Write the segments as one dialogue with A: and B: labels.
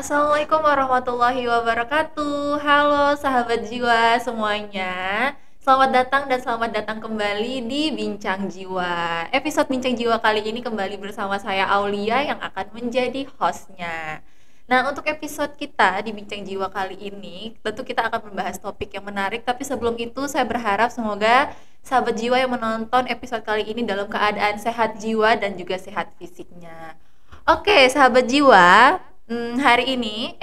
A: Assalamualaikum warahmatullahi wabarakatuh. Halo sahabat jiwa semuanya. Selamat datang dan selamat datang kembali di Bincang Jiwa. Episode Bincang Jiwa kali ini kembali bersama saya Aulia yang akan menjadi hostnya. Nah, untuk episode kita di Bincang Jiwa kali ini, tentu kita akan membahas topik yang menarik. Tapi sebelum itu, saya berharap semoga sahabat jiwa yang menonton episode kali ini dalam keadaan sehat jiwa dan juga sehat fisiknya. Oke, sahabat jiwa, hari ini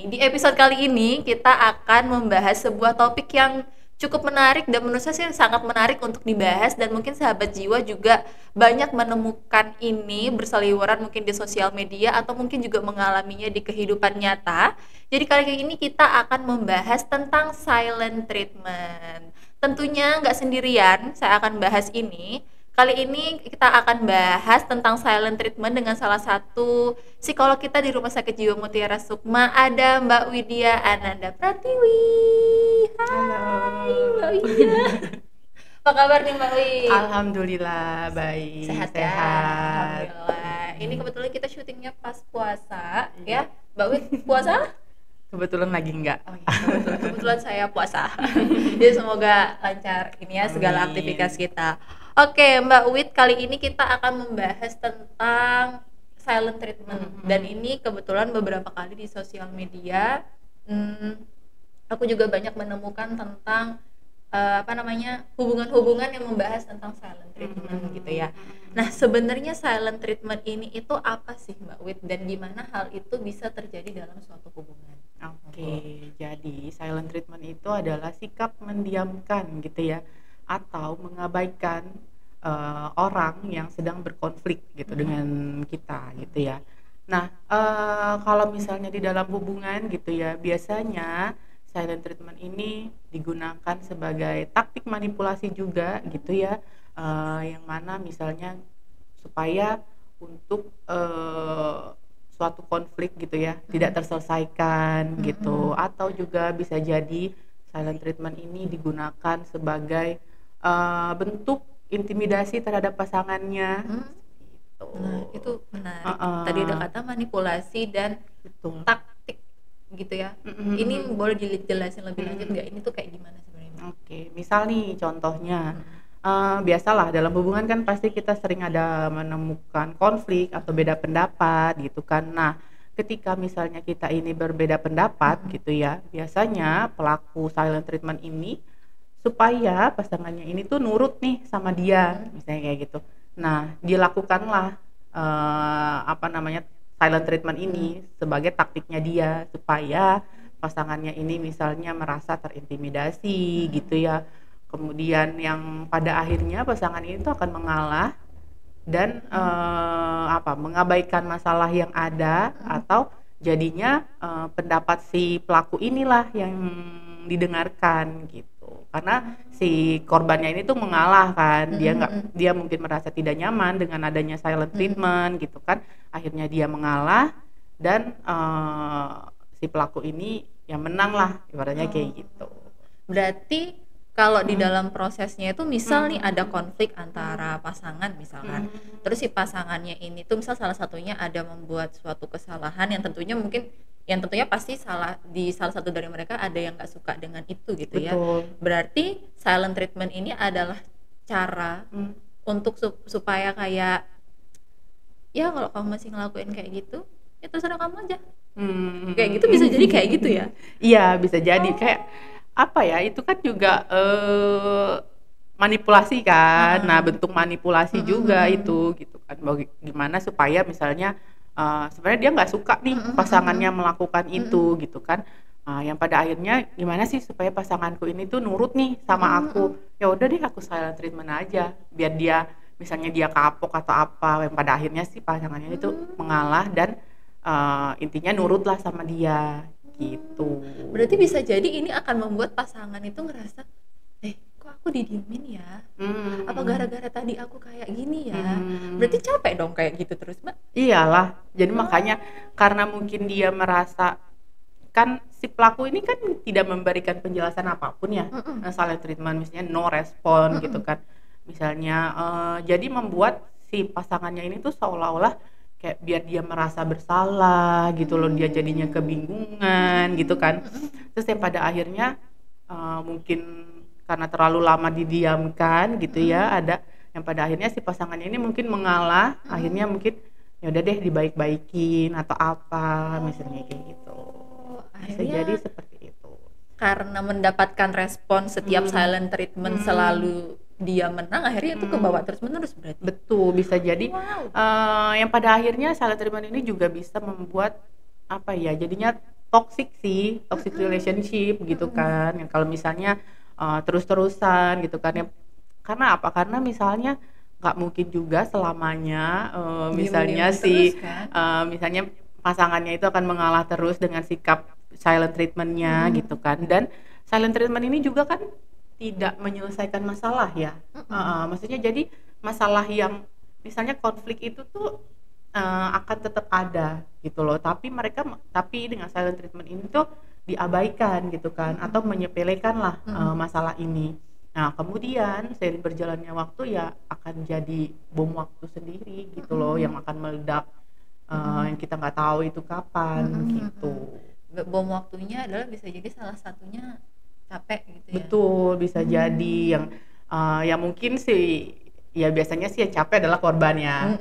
A: di episode kali ini kita akan membahas sebuah topik yang cukup menarik dan menurut saya sih sangat menarik untuk dibahas dan mungkin sahabat jiwa juga banyak menemukan ini berseliweran mungkin di sosial media atau mungkin juga mengalaminya di kehidupan nyata. Jadi kali ini kita akan membahas tentang silent treatment. Tentunya nggak sendirian, saya akan bahas ini. Kali ini kita akan bahas tentang silent treatment dengan salah satu psikolog kita di Rumah Sakit Jiwa Mutiara Sukma, ada Mbak Widya Ananda Pratiwi. Hai Mbak
B: Halo.
A: Widya. Apa kabar nih Mbak Wi?
B: Alhamdulillah baik,
A: Sehat ya?
B: sehat.
A: Alhamdulillah. Ini kebetulan kita syutingnya pas puasa
B: Iya.
A: ya. Mbak Wi puasa?
B: Kebetulan lagi enggak.
A: Oh iya, kebetulan saya puasa. Jadi semoga lancar ini ya segala
B: Amin.
A: aktivitas kita. Oke, Mbak Wit, kali ini kita akan membahas tentang silent treatment. Dan ini kebetulan beberapa kali di sosial media, aku juga banyak menemukan tentang hubungan-hubungan yang membahas tentang silent treatment gitu ya. Nah, sebenarnya silent treatment ini itu apa sih Mbak Wit dan gimana hal itu bisa terjadi dalam suatu hubungan?
B: Oke, jadi silent treatment itu adalah sikap mendiamkan gitu ya, atau mengabaikan orang yang sedang berkonflik gitu dengan kita gitu ya. Nah, kalau misalnya di dalam hubungan gitu ya, biasanya silent treatment ini digunakan sebagai taktik manipulasi juga gitu ya, yang mana misalnya supaya untuk suatu konflik gitu ya tidak terselesaikan gitu, atau juga bisa jadi silent treatment ini digunakan sebagai bentuk intimidasi terhadap pasangannya
A: Hmm.
B: gitu.
A: Nah, itu menarik.
B: Heeh,
A: Tadi ada kata manipulasi dan
B: betul.
A: taktik gitu ya. Ini boleh dijelasin lebih lanjut nggak? Ini tuh kayak gimana sebenarnya, Mbak?
B: Oke, misal nih contohnya,
A: Mm.
B: biasalah dalam hubungan kan pasti kita sering ada menemukan konflik atau beda pendapat gitu kan. Nah, ketika misalnya kita ini berbeda pendapat gitu ya, biasanya pelaku silent treatment ini supaya pasangannya ini tuh nurut nih sama dia, misalnya kayak gitu. Nah, dilakukanlah silent treatment ini sebagai taktiknya dia supaya pasangannya ini misalnya merasa terintimidasi gitu ya. Kemudian yang pada akhirnya pasangan ini tuh akan mengalah dan mengabaikan masalah yang ada, atau jadinya pendapat si pelaku inilah yang didengarkan gitu. Karena si korbannya ini tuh mengalah kan, dia mungkin merasa tidak nyaman dengan adanya silent treatment gitu kan. Akhirnya dia mengalah dan si pelaku ini yang menang lah ibaratnya kayak gitu.
A: Berarti kalau di dalam prosesnya itu misal nih ada konflik antara pasangan misalkan, terus si pasangannya ini tuh misal salah satunya ada membuat suatu kesalahan yang tentunya pasti salah satu dari mereka ada yang nggak suka dengan itu gitu ya.
B: Betul.
A: Berarti silent treatment ini adalah cara untuk supaya kayak ya kalau kamu masih ngelakuin kayak gitu ya terserah kamu aja. Kayak gitu bisa jadi kayak gitu ya.
B: Iya, bisa jadi kayak apa ya, itu kan juga manipulasi kan. Nah, bentuk manipulasi juga itu gitu kan. Gimana supaya misalnya sebenarnya dia nggak suka nih pasangannya melakukan itu gitu kan. Yang pada akhirnya gimana sih supaya pasanganku ini tuh nurut nih sama aku. Ya udah deh, aku silent treatment aja biar dia misalnya dia kapok atau apa, yang pada akhirnya sih pasangannya itu mengalah dan intinya nurutlah sama dia gitu.
A: Berarti bisa jadi ini akan membuat pasangan itu ngerasa, kok aku didiemin ya? Apa gara-gara tadi aku kayak gini ya? Berarti capek dong kayak gitu terus, Mbak?
B: Iyalah, jadi makanya karena mungkin dia merasa kan si pelaku ini kan tidak memberikan penjelasan apapun ya, silent treatment misalnya no respon gitu kan, misalnya jadi membuat si pasangannya ini tuh seolah-olah kayak biar dia merasa bersalah gitu loh, dia jadinya kebingungan gitu kan. Terus yang pada akhirnya mungkin karena terlalu lama didiamkan gitu ya, ada yang pada akhirnya si pasangannya ini mungkin mengalah, akhirnya mungkin ya udah deh dibaik-baikin atau apa misalnya kayak gitu. Bisa jadi
A: Akhirnya
B: seperti itu.
A: karena mendapatkan respon setiap
B: Hmm.
A: silent treatment
B: Hmm.
A: selalu dia menang, akhirnya itu kebawa
B: Hmm.
A: terus menerus berarti.
B: Betul, bisa jadi
A: Wow.
B: yang pada akhirnya silent treatment ini juga bisa membuat apa ya, jadinya toxic sih, toxic relationship gitu kan. Yang kalau misalnya terus-terusan gitu kan ya. Karena apa? Karena misalnya nggak mungkin juga selamanya misalnya
A: Diem-dieman terus
B: si
A: kan.
B: misalnya pasangannya itu akan mengalah terus dengan sikap silent treatmentnya gitu kan. Dan silent treatment ini juga kan tidak menyelesaikan masalah ya. Maksudnya jadi masalah yang misalnya konflik itu tuh akan tetap ada gitu loh, tapi dengan silent treatment ini tuh diabaikan gitu kan, atau menyepelekan lah masalah ini. Nah kemudian seiring berjalannya waktu ya akan jadi bom waktu sendiri gitu loh, yang akan meledak, yang kita nggak tahu itu kapan gitu.
A: Bom waktunya adalah bisa jadi salah satunya capek gitu ya.
B: Betul, bisa jadi yang mungkin sih ya biasanya sih yang capek adalah korbannya.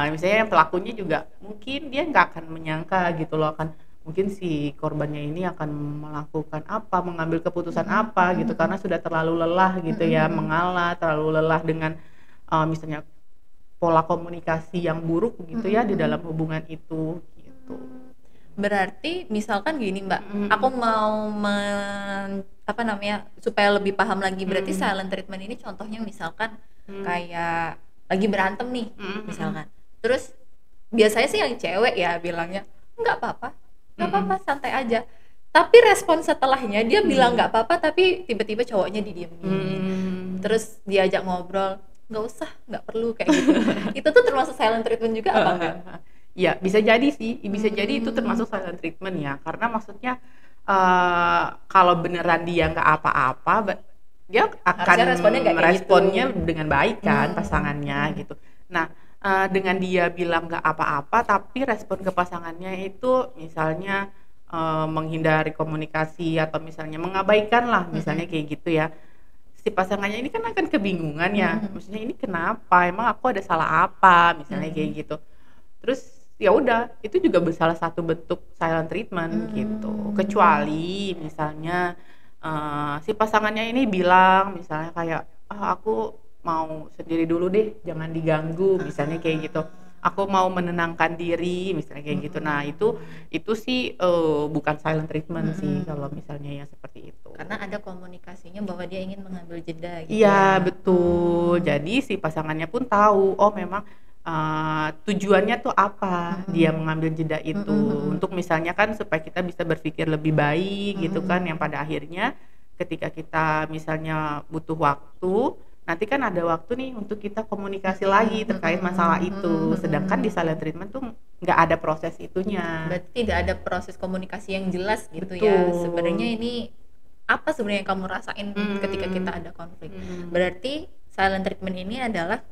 B: Misalnya yang pelakunya juga mungkin dia nggak akan menyangka gitu loh, akan mungkin si korbannya ini akan melakukan apa, mengambil keputusan apa gitu, karena sudah terlalu lelah gitu ya, mengalah, terlalu lelah dengan misalnya pola komunikasi yang buruk gitu ya di dalam hubungan itu gitu.
A: Berarti misalkan gini Mbak, aku mau apa namanya supaya lebih paham lagi, berarti silent treatment ini contohnya misalkan kayak lagi berantem nih misalkan, terus biasanya sih yang cewek ya bilangnya nggak apa-apa, nggak apa-apa, santai aja, tapi respon setelahnya dia bilang nggak apa-apa tapi tiba-tiba cowoknya didiemin, terus diajak ngobrol nggak usah, nggak perlu kayak gitu. Itu tuh termasuk silent treatment juga apa enggak?
B: Ya bisa jadi sih, bisa jadi itu termasuk silent treatment ya, karena maksudnya kalau beneran dia nggak apa-apa, dia akan
A: Harusnya responnya nggak kayak
B: meresponnya
A: gitu.
B: dengan baik kan pasangannya gitu. Nah dengan dia bilang nggak apa-apa tapi respon ke pasangannya itu misalnya menghindari komunikasi atau misalnya mengabaikan lah misalnya kayak gitu ya, si pasangannya ini kan akan kebingungan ya, maksudnya ini kenapa, emang aku ada salah apa misalnya kayak gitu. Terus ya udah itu juga salah satu bentuk silent treatment gitu, kecuali misalnya si pasangannya ini bilang misalnya kayak aku mau sendiri dulu deh, jangan diganggu misalnya kayak gitu, aku mau menenangkan diri misalnya kayak gitu. Nah itu sih bukan silent treatment sih kalau misalnya yang seperti itu.
A: Karena ada komunikasinya bahwa dia ingin mengambil jeda gitu
B: Iya
A: ya.
B: betul, jadi si pasangannya pun tahu oh memang tujuannya tuh apa dia mengambil jeda itu, untuk misalnya kan supaya kita bisa berpikir lebih baik gitu kan, yang pada akhirnya ketika kita misalnya butuh waktu, nanti kan ada waktu nih untuk kita komunikasi lagi terkait masalah itu, sedangkan di silent treatment tuh nggak ada proses itunya.
A: Berarti tidak ada proses komunikasi yang jelas gitu ya.
B: Betul.
A: Sebenarnya ini apa sebenarnya yang kamu rasain ketika kita ada konflik. Berarti silent treatment ini adalah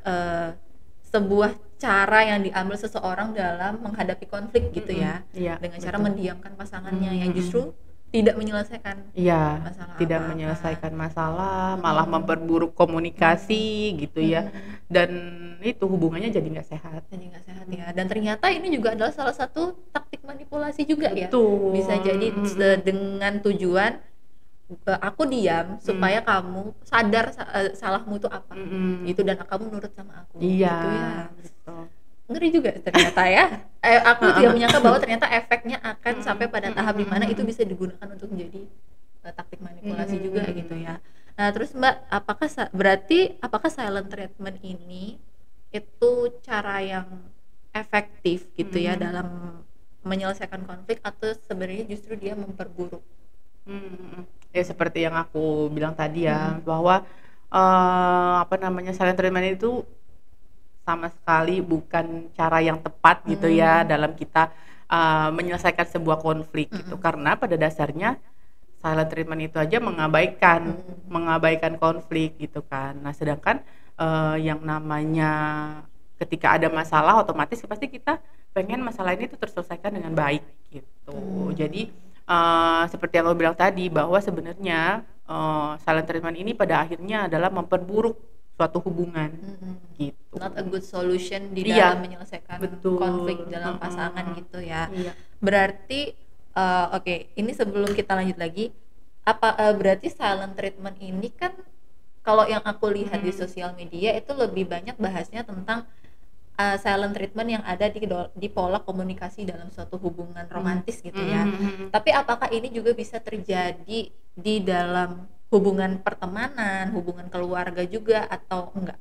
A: sebuah cara yang diambil seseorang dalam menghadapi konflik gitu ya.
B: Iya,
A: Dengan cara
B: betul.
A: mendiamkan pasangannya yang justru tidak menyelesaikan
B: Iya,
A: masalah
B: tidak
A: apa-apa.
B: menyelesaikan masalah, malah memperburuk komunikasi gitu ya. Dan itu hubungannya jadi nggak sehat.
A: Jadi nggak sehat ya. Dan ternyata ini juga adalah salah satu taktik manipulasi juga ya.
B: Betul.
A: Bisa jadi dengan tujuan aku diam supaya kamu sadar salahmu itu apa. Itu dan kamu nurut sama aku.
B: Iya.
A: Gitu ya.
B: Betul.
A: Ngeri juga ternyata ya. Aku tidak menyangka bahwa ternyata efeknya akan sampai pada tahap dimana itu bisa digunakan untuk menjadi taktik manipulasi juga gitu ya. Nah terus Mbak, apakah silent treatment ini itu cara yang efektif gitu ya dalam menyelesaikan konflik, atau sebenarnya justru dia memperburuk?
B: Ya seperti yang aku bilang tadi ya, bahwa apa namanya, silent treatment itu sama sekali bukan cara yang tepat gitu ya dalam kita menyelesaikan sebuah konflik gitu, karena pada dasarnya silent treatment itu aja mengabaikan konflik gitu kan. Nah sedangkan yang namanya ketika ada masalah otomatis pasti kita pengen masalah ini tuh terselesaikan dengan baik gitu. Jadi seperti yang lo bilang tadi bahwa sebenarnya silent treatment ini pada akhirnya adalah memperburuk suatu hubungan gitu.
A: Not a good solution di
B: Iya,
A: dalam menyelesaikan
B: betul.
A: konflik dalam pasangan gitu ya.
B: Iya.
A: Berarti oke, ini sebelum kita lanjut lagi, berarti silent treatment ini kan kalau yang aku lihat di sosial media itu lebih banyak bahasnya tentang silent treatment yang ada di pola komunikasi dalam suatu hubungan romantis gitu ya. Tapi apakah ini juga bisa terjadi di dalam hubungan pertemanan, hubungan keluarga juga atau enggak?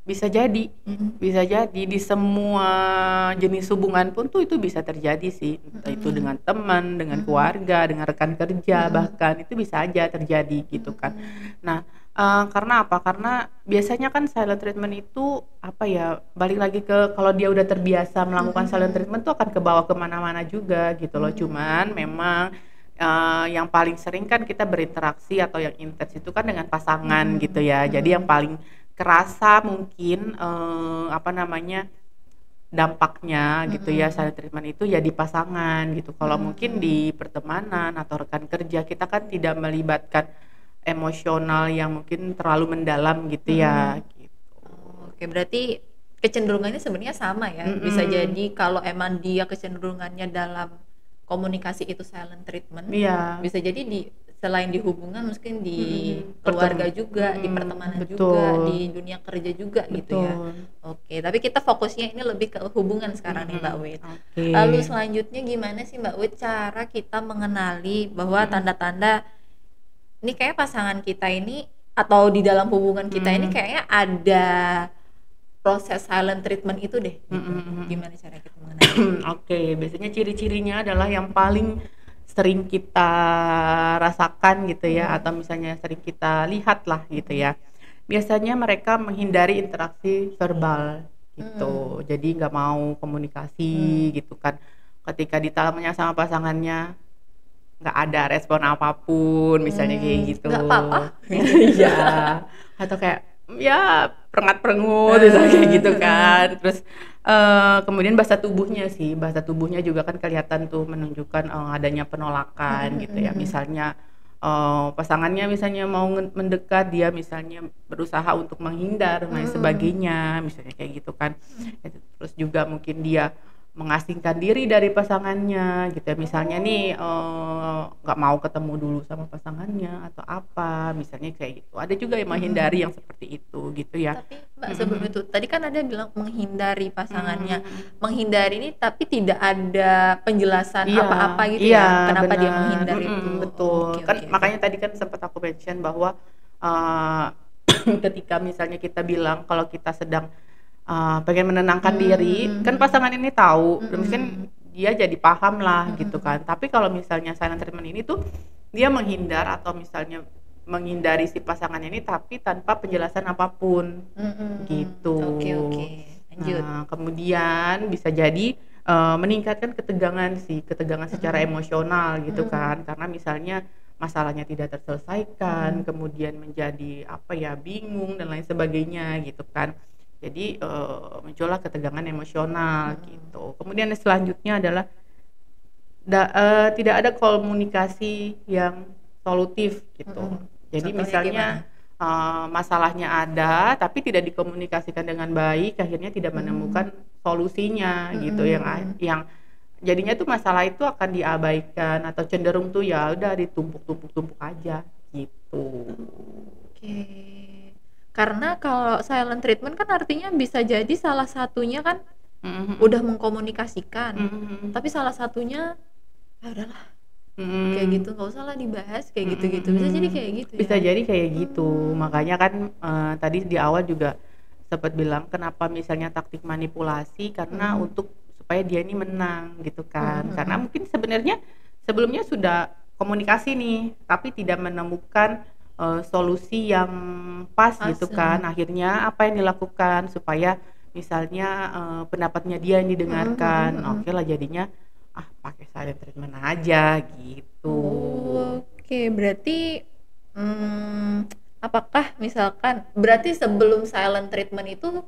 B: Bisa jadi, bisa jadi di semua jenis hubungan pun tuh itu bisa terjadi sih, entah itu dengan teman, dengan keluarga, dengan rekan kerja, bahkan itu bisa aja terjadi gitu kan. Nah, karena apa? Karena biasanya kan silent treatment itu apa ya, balik lagi ke kalau dia udah terbiasa melakukan silent treatment tuh akan kebawa kemana-mana juga gitu loh. Cuman memang yang paling sering kan kita berinteraksi atau yang intens itu kan dengan pasangan gitu ya. Jadi yang paling kerasa mungkin apa namanya dampaknya gitu ya silent treatment itu ya di pasangan gitu. Kalau mungkin di pertemanan atau rekan kerja kita kan tidak melibatkan emosional yang mungkin terlalu mendalam gitu ya gitu.
A: Oke, berarti kecenderungannya sebenarnya sama ya. Bisa jadi kalau emang dia kecenderungannya dalam komunikasi itu silent treatment,
B: Iya.
A: bisa jadi selain di hubungan mungkin di keluarga juga, di pertemanan
B: betul.
A: juga, di dunia kerja juga gitu ya.
B: Betul.
A: Oke, tapi kita fokusnya ini lebih ke hubungan sekarang nih Mbak Wit.
B: Oke.
A: Lalu selanjutnya gimana sih Mbak Wit cara kita mengenali bahwa tanda-tanda ini kayak pasangan kita ini atau di dalam hubungan kita ini kayaknya ada proses silent treatment itu deh gitu. Gimana cara kita mengenali?
B: Oke, biasanya ciri-cirinya adalah yang paling sering kita rasakan gitu ya, atau misalnya sering kita lihat lah gitu ya. Biasanya mereka menghindari interaksi verbal gitu, jadi nggak mau komunikasi gitu kan. Ketika ditanya sama pasangannya nggak ada respon apapun, misalnya kayak gitu.
A: Nggak apa-apa.
B: Iya. Atau kayak ya perengat-perengut misalnya kayak gitu kan. Terus kemudian bahasa tubuhnya juga kan kelihatan tuh menunjukkan adanya penolakan gitu ya. Misalnya pasangannya misalnya mau mendekat, dia misalnya berusaha untuk menghindar dan lain sebagainya, misalnya kayak gitu kan. Terus juga mungkin dia mengasingkan diri dari pasangannya gitu ya, misalnya nih nggak mau ketemu dulu sama pasangannya atau apa, misalnya kayak gitu. Ada juga yang menghindari yang seperti itu gitu ya.
A: Tapi Mbak sebelum itu tadi kan ada bilang menghindari pasangannya, menghindari ini tapi tidak ada penjelasan
B: Iya,
A: apa-apa gitu
B: iya,
A: ya, kenapa dia
B: benar.
A: menghindar itu.
B: Betul.
A: Oke,
B: Kan
A: oke,
B: makanya tadi kan sempat aku mention bahwa ketika misalnya kita bilang kalau kita sedang pengen menenangkan diri, kan pasangan ini tahu, mungkin dia jadi paham lah gitu kan. Tapi kalau misalnya silent treatment ini tuh dia menghindar atau misalnya menghindari si pasangannya ini tapi tanpa penjelasan apapun gitu.
A: Oke, lanjut.
B: Nah, kemudian bisa jadi meningkatkan ketegangan secara emosional gitu kan, karena misalnya masalahnya tidak terselesaikan, kemudian menjadi apa ya, bingung dan lain sebagainya gitu kan. Jadi muncullah ketegangan emosional gitu. Kemudian selanjutnya adalah tidak ada komunikasi yang solutif gitu. Jadi
A: Contohnya
B: misalnya masalahnya ada tapi tidak dikomunikasikan dengan baik, akhirnya tidak menemukan solusinya gitu, yang jadinya tuh masalah itu akan diabaikan atau cenderung tuh ya udah ditumpuk aja gitu.
A: Oke. Karena kalau silent treatment kan artinya bisa jadi salah satunya kan udah mengkomunikasikan, tapi salah satunya ya udahlah kayak gitu, nggak usah lah dibahas kayak gitu-gitu. Bisa jadi kayak gitu
B: Bisa
A: ya.
B: jadi kayak gitu. Makanya kan tadi di awal juga sempat bilang kenapa misalnya taktik manipulasi, karena untuk supaya dia ini menang gitu kan. Karena mungkin sebenarnya sebelumnya sudah komunikasi nih, tapi tidak menemukan solusi yang pas gitu kan. Akhirnya apa yang dilakukan supaya misalnya pendapatnya dia yang didengarkan. Oke lah, jadinya pakai silent treatment aja gitu.
A: Oke, berarti apakah misalkan berarti sebelum silent treatment itu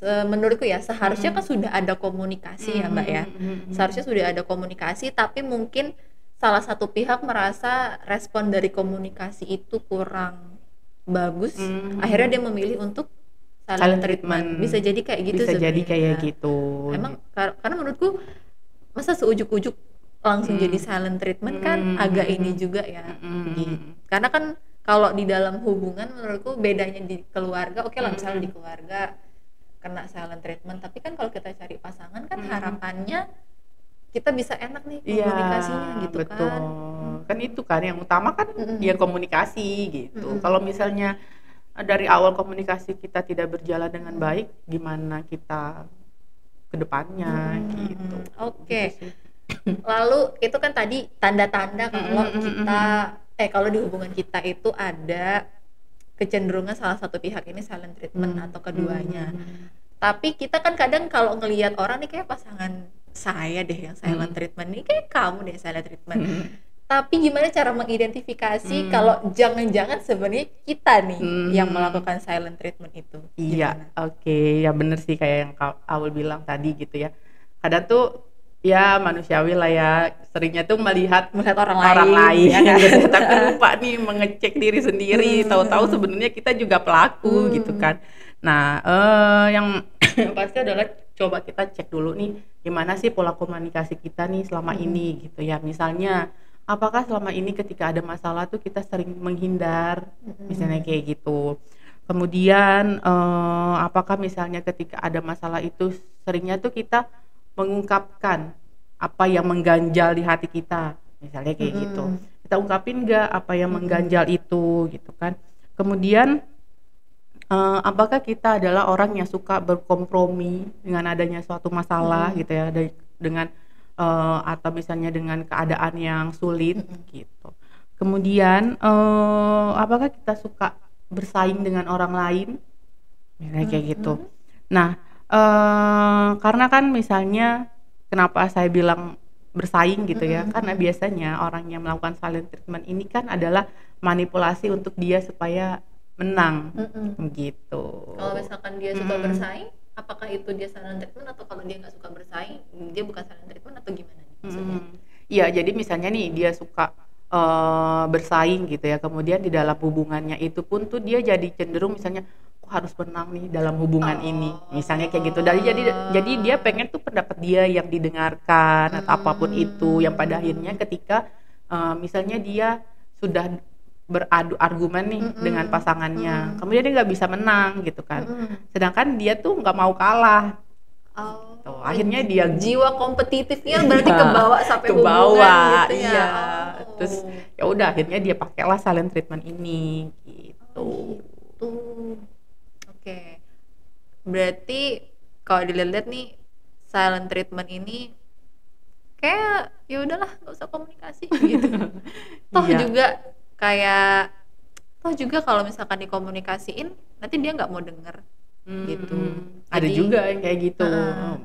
A: menurutku ya seharusnya kan sudah ada komunikasi ya Mbak ya. Seharusnya sudah ada komunikasi, tapi mungkin salah satu pihak merasa respon dari komunikasi itu kurang bagus, akhirnya dia memilih untuk silent treatment. Bisa jadi kayak gitu
B: Bisa jadi
A: sebenarnya.
B: kayak gitu.
A: Emang karena menurutku masa seujuk-ujuk langsung jadi silent treatment kan agak ini juga ya. Gitu. Karena kan kalau di dalam hubungan menurutku bedanya di keluarga, oke lah misalnya di keluarga kena silent treatment, tapi kan kalau kita cari pasangan kan harapannya kita bisa enak nih komunikasinya gitu
B: betul.
A: kan.
B: Kan itu kan yang utama kan ya komunikasi gitu. Kalau misalnya dari awal komunikasi kita tidak berjalan dengan baik, gimana kita ke depannya gitu.
A: Oke.
B: Gitu sih.
A: Lalu itu kan tadi tanda-tanda kalau kita kalau di hubungan kita itu ada kecenderungan salah satu pihak ini silent treatment atau keduanya. Tapi kita kan kadang kalau ngelihat orang nih kayak pasangan saya deh yang silent treatment nih, kayak kamu deh silent treatment. Tapi gimana cara mengidentifikasi kalau jangan-jangan sebenarnya kita nih yang melakukan silent treatment itu?
B: Iya, oke. Ya bener sih kayak yang Awal bilang tadi gitu ya. Kadang tuh ya manusiawi lah ya, seringnya tuh melihat
A: orang lain
B: ya kan? Gitu. Tapi lupa nih mengecek diri sendiri, tahu-tahu sebenarnya kita juga pelaku gitu kan. Nah, yang pasti adalah coba kita cek dulu nih gimana sih pola komunikasi kita nih selama ini gitu ya. Misalnya apakah selama ini ketika ada masalah tuh kita sering menghindar, misalnya kayak gitu. Kemudian apakah misalnya ketika ada masalah itu seringnya tuh kita mengungkapkan apa yang mengganjal di hati kita, misalnya kayak gitu. Kita ungkapin nggak apa yang mengganjal itu gitu kan. Kemudian apakah kita adalah orang yang suka berkompromi dengan adanya suatu masalah gitu ya, dengan atau misalnya dengan keadaan yang sulit gitu. Kemudian apakah kita suka bersaing dengan orang lain, misalnya kayak gitu. Nah, karena kan misalnya kenapa saya bilang bersaing gitu ya, karena biasanya orang yang melakukan silent treatment ini kan adalah manipulasi untuk dia supaya menang gitu.
A: Kalau misalkan dia suka bersaing, apakah itu dia silent treatment, atau kalau dia nggak suka bersaing dia bukan silent treatment atau gimana nih maksudnya?
B: Iya, jadi misalnya nih dia suka bersaing gitu ya, kemudian di dalam hubungannya itu pun tuh dia jadi cenderung misalnya aku harus menang nih dalam hubungan ini, misalnya kayak gitu. Jadi dia pengen tuh pendapat dia yang didengarkan atau apapun itu, yang pada akhirnya ketika misalnya dia sudah beradu argumen nih dengan pasangannya, kemudian dia nggak bisa menang gitu kan, sedangkan dia tuh nggak mau kalah. Tuh, akhirnya dia
A: jiwa kompetitifnya berarti kebawa sampai
B: ke bawah
A: hubungan gitu ya.
B: iya. Terus ya udah akhirnya dia pakailah silent treatment ini gitu.
A: Oke. Berarti kalau dilihat nih silent treatment ini kayak ya udahlah nggak usah komunikasi gitu. Toh
B: Iya.
A: juga kayak kalau misalkan dikomunikasiin nanti dia nggak mau denger gitu.
B: Ada
A: Jadi,
B: juga yang kayak gitu.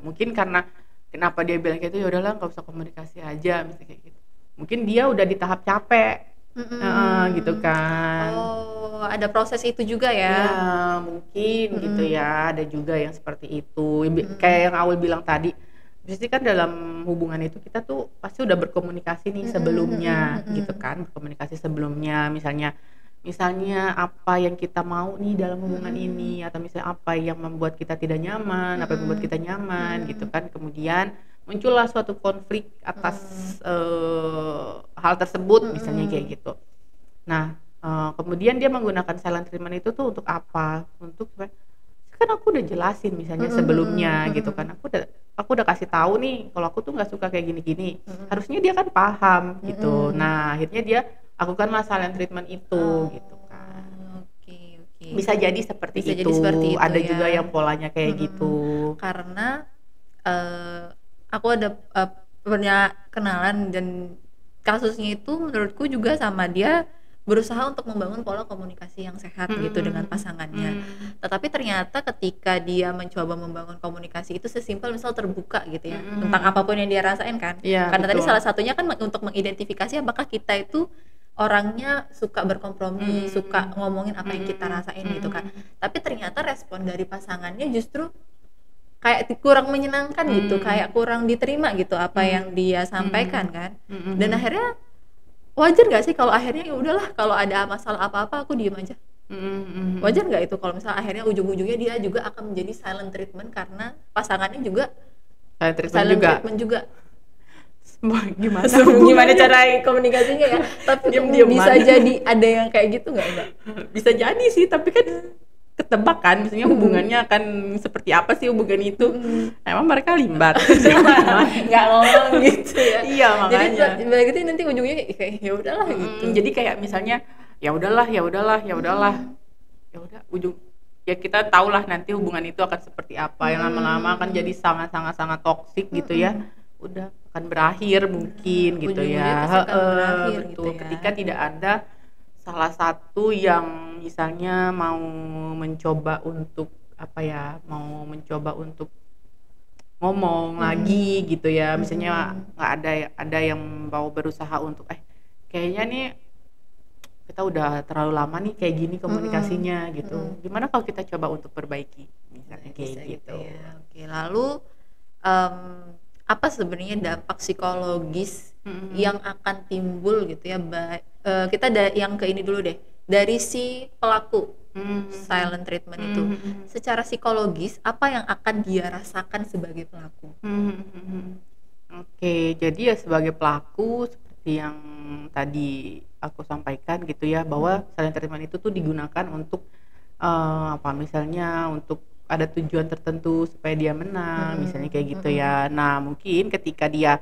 B: Mungkin karena kenapa dia bilang kayak itu, ya udahlah nggak usah komunikasi aja, misalnya kayak gitu. Mungkin dia udah di tahap capek, gitu kan.
A: Oh, ada proses itu juga ya.
B: Ya mungkin gitu ya, ada juga yang seperti itu. Kayak yang Awal bilang tadi, pasti kan dalam hubungan itu kita tuh pasti udah berkomunikasi nih sebelumnya, gitu kan. Berkomunikasi sebelumnya, misalnya apa yang kita mau nih dalam hubungan ini, atau misalnya apa yang membuat kita tidak nyaman, apa yang membuat kita nyaman gitu kan. Kemudian muncullah suatu konflik atas hal tersebut, misalnya kayak gitu. Nah, kemudian dia menggunakan silent treatment itu tuh untuk apa? Untuk kan aku udah jelasin misalnya sebelumnya gitu kan, aku udah kasih tahu nih kalau aku tuh nggak suka kayak gini-gini. Harusnya dia kan paham gitu. Nah, akhirnya dia lakukanlah silent treatment itu gitu kan.
A: Oke.
B: Bisa jadi seperti
A: Bisa
B: itu.
A: jadi seperti itu
B: ada
A: ya.
B: juga yang polanya kayak gitu.
A: Karena aku ada punya kenalan dan kasusnya itu menurutku juga sama, dia berusaha untuk membangun pola komunikasi yang sehat gitu dengan pasangannya. Tetapi ternyata ketika dia mencoba membangun komunikasi itu sesimpel misal terbuka gitu ya, tentang apapun yang dia rasain kan.
B: Iya,
A: Karena tadi
B: betul.
A: salah satunya kan untuk mengidentifikasi apakah kita itu orangnya suka berkompromi, suka ngomongin apa yang kita
B: Mm-mm.
A: rasain gitu kan.
B: Mm-mm.
A: Tapi ternyata respon dari pasangannya justru kayak kurang menyenangkan gitu, kayak kurang diterima gitu apa yang dia sampaikan kan. Dan akhirnya wajar nggak sih kalau akhirnya ya udahlah, kalau ada masalah apa-apa aku diem aja. Wajar nggak itu kalau misalnya akhirnya ujung-ujungnya dia juga akan menjadi silent treatment karena pasangannya juga
B: Saya treatment
A: silent
B: juga.
A: treatment juga.
B: Gimana?
A: Gimana cara komunikasinya ya? Tapi
B: Diem-dieman.
A: bisa jadi ada yang kayak gitu nggak Mbak?
B: Bisa jadi sih, tapi kan ketebak kan, misalnya hubungannya akan seperti apa sih hubungan itu. Emang mereka limbat.
A: Nggak ngomong gitu ya.
B: Iya, makanya.
A: Jadi berarti nanti ujungnya kayak ya udahlah gitu.
B: Jadi kayak misalnya ya udahlah, ya udah ujung ya kita tahulah nanti hubungan itu akan seperti apa, yang lama-lama akan jadi sangat toksik gitu ya. Udah akan berakhir mungkin gitu
A: Ujung-ujungnya
B: ya.
A: pasti akan berakhir gitu
B: Betul,
A: ya.
B: ketika tidak ada salah satu yang misalnya mau mencoba untuk mau mencoba untuk ngomong lagi gitu ya, misalnya nggak ada yang mau berusaha untuk kayaknya nih kita udah terlalu lama nih kayak gini komunikasinya gitu, gimana kalau kita coba untuk perbaiki misalnya kayak
A: Bisa
B: gitu.
A: ya. Oke, lalu apa sebenarnya dampak psikologis yang akan timbul gitu ya, kita yang ke ini dulu deh, dari si pelaku silent treatment itu, secara psikologis apa yang akan dia rasakan sebagai pelaku?
B: Oke, jadi ya sebagai pelaku seperti yang tadi aku sampaikan gitu ya, bahwa silent treatment itu tuh digunakan untuk misalnya untuk ada tujuan tertentu supaya dia menang, misalnya kayak gitu ya. Nah, mungkin ketika dia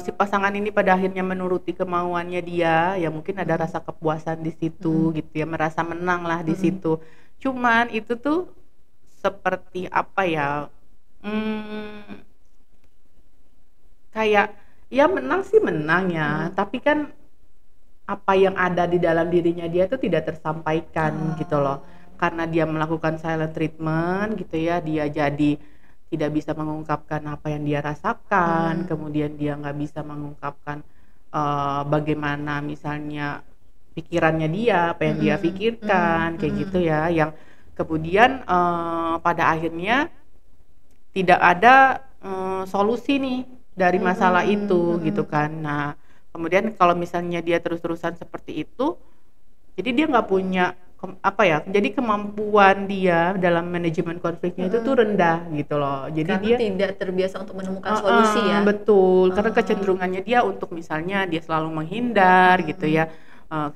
B: si pasangan ini pada akhirnya menuruti kemauannya dia, ya mungkin ada rasa kepuasan di situ gitu ya, merasa menang lah di situ. Cuman itu tuh seperti kayak ya menang sih menang ya, tapi kan apa yang ada di dalam dirinya dia tuh tidak tersampaikan gitu loh, karena dia melakukan silent treatment gitu ya, dia jadi tidak bisa mengungkapkan apa yang dia rasakan, kemudian dia nggak bisa mengungkapkan bagaimana misalnya pikirannya dia, apa yang dia pikirkan kayak gitu ya, yang kemudian pada akhirnya tidak ada solusi nih dari masalah itu gitu kan. Nah, kemudian kalau misalnya dia terus-terusan seperti itu, jadi dia nggak punya jadi kemampuan dia dalam manajemen konfliknya itu tuh rendah gitu loh. Jadi
A: Karena
B: dia
A: tidak terbiasa untuk menemukan solusi ya.
B: Betul, karena kecenderungannya dia untuk misalnya dia selalu menghindar gitu ya,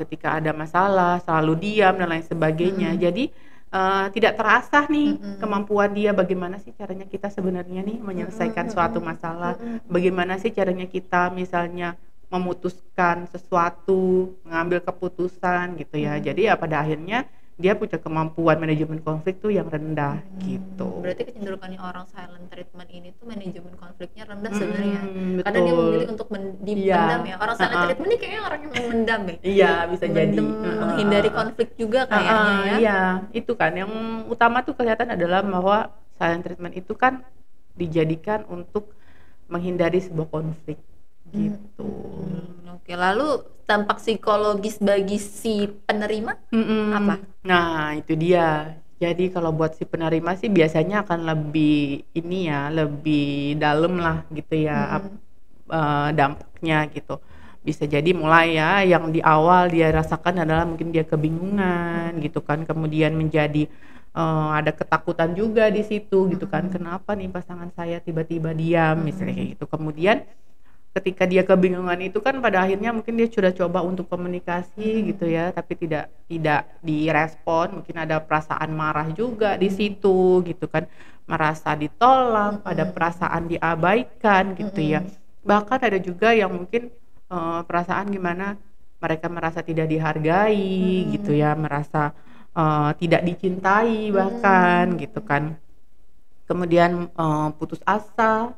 B: ketika ada masalah selalu diam dan lain sebagainya. Jadi tidak terasah nih kemampuan dia, bagaimana sih caranya kita sebenarnya nih menyelesaikan suatu masalah, bagaimana sih caranya kita misalnya memutuskan sesuatu, mengambil keputusan gitu ya. Jadi ya pada akhirnya dia punya kemampuan manajemen konflik tuh yang rendah gitu.
A: Berarti kecenderungannya orang silent treatment ini tuh manajemen konfliknya rendah sebenarnya.
B: Betul.
A: Karena dia memilih untuk dipendam ya. Orang silent treatment ini kayaknya orang yang mendam ya.
B: Iya, bisa jadi.
A: Menghindari konflik juga kayaknya ya.
B: Iya, itu kan yang utama tuh kelihatan adalah bahwa silent treatment itu kan dijadikan untuk menghindari sebuah konflik gitu.
A: Oke, lalu dampak psikologis bagi si penerima apa?
B: Nah, itu dia. Jadi kalau buat si penerima sih biasanya akan lebih lebih dalam lah gitu ya, dampaknya gitu. Bisa jadi mulai ya yang di awal dia rasakan adalah mungkin dia kebingungan gitu kan, kemudian menjadi ada ketakutan juga di situ gitu kan, kenapa nih pasangan saya tiba-tiba diam misalnya kayak gitu. Kemudian ketika dia kebingungan itu kan pada akhirnya mungkin dia sudah coba untuk komunikasi gitu ya, tapi tidak direspon, mungkin ada perasaan marah juga di situ gitu kan, merasa ditolak, ada perasaan diabaikan gitu ya. Bahkan ada juga yang mungkin perasaan gimana mereka merasa tidak dihargai gitu ya, merasa tidak dicintai bahkan gitu kan. Kemudian putus asa,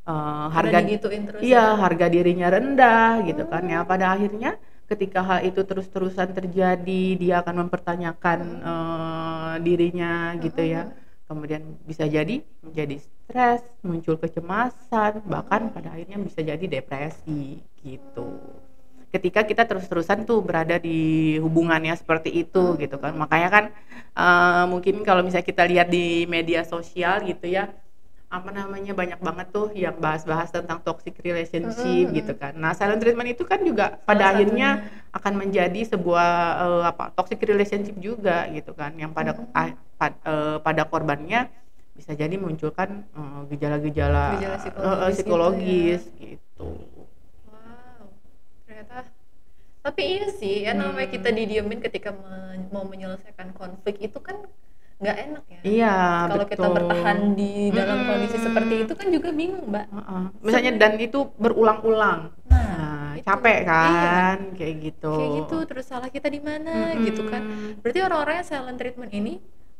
B: harga
A: terus
B: harga dirinya rendah gitu kan ya. Pada akhirnya ketika hal itu terus-terusan terjadi, dia akan mempertanyakan dirinya gitu ya. Kemudian bisa jadi menjadi stres, muncul kecemasan, bahkan pada akhirnya bisa jadi depresi gitu. Ketika kita terus-terusan tuh berada di hubungannya seperti itu gitu kan. Makanya kan mungkin kalau misalnya kita lihat di media sosial gitu ya, apa namanya, banyak banget tuh yang bahas-bahas tentang toxic relationship gitu kan. Nah, silent treatment itu kan juga pada
A: Salah
B: akhirnya
A: satunya.
B: akan menjadi sebuah toxic relationship juga gitu kan, yang pada korbannya bisa jadi munculkan gejala-gejala
A: Gejala psikologis gitu ya.
B: psikologis gitu.
A: Wow, ternyata. Tapi iya sih, ya namanya kita
B: Hmm,
A: didiemin ketika mau menyelesaikan konflik itu kan nggak enak ya.
B: iya
A: Kalau kita
B: betul.
A: bertahan di dalam kondisi seperti
B: Mm-mm.
A: itu kan juga bingung, Mbak.
B: Heeh. Misalnya
A: Sebenarnya.
B: dan itu berulang-ulang.
A: Nah,
B: Nah,
A: itu.
B: capek
A: Iya.
B: kan kayak gitu.
A: Kayak gitu, terus salah kita di mana gitu kan.
B: Mm-mm.
A: Berarti orang-orang yang silent treatment ini